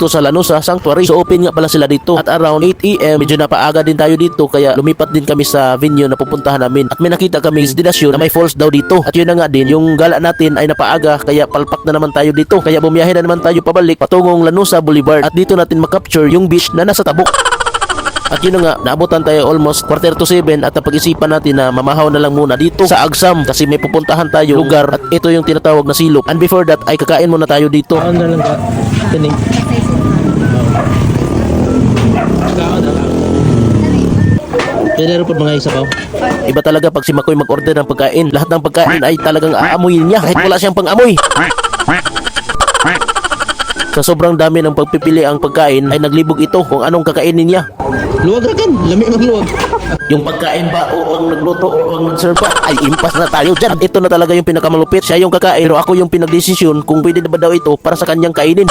dito sa Lanusa Sanctuary. So open nga pala sila dito at around 8 AM medyo napaaga din tayo dito kaya lumipat din kami sa venue na pupuntahan namin at may nakita kami destinasyon na may falls daw dito at yun na nga din yung gala natin ay napaaga kaya palpak na naman tayo dito kaya bumiyahe na naman tayo pabalik patungong Lanusa Boulevard at dito natin makapture yung beach na nasa Tabuk. At yun na nga, naabutan tayo almost 6:45 at napag-isipan natin na mamahaw na lang muna dito sa Agsam kasi may pupuntahan tayo lugar at ito yung tinatawag na silop. And before that ay kakain muna tayo dito. Kaon na lang ka. Tining. Kaon na lang. Pwede rin po mga isa pa. Iba talaga pag si Makoy mag-order ng pagkain. Lahat ng pagkain ay talagang aamuyin niya kahit wala siyang pang-amoy. Sa sobrang dami ng pagpipili ang pagkain ay naglibog ito kung anong kakainin niya. Luwag ra kan. Lami mang luwag. Yung pagkain ba o ang nagluto o ang nag-serve pa ay impas na tayo dyan. Ito na talaga yung pinakamalupit. Siya yung kakain pero ako yung pinagdesisyon kung pwede na ba daw ito para sa kanyang kainin.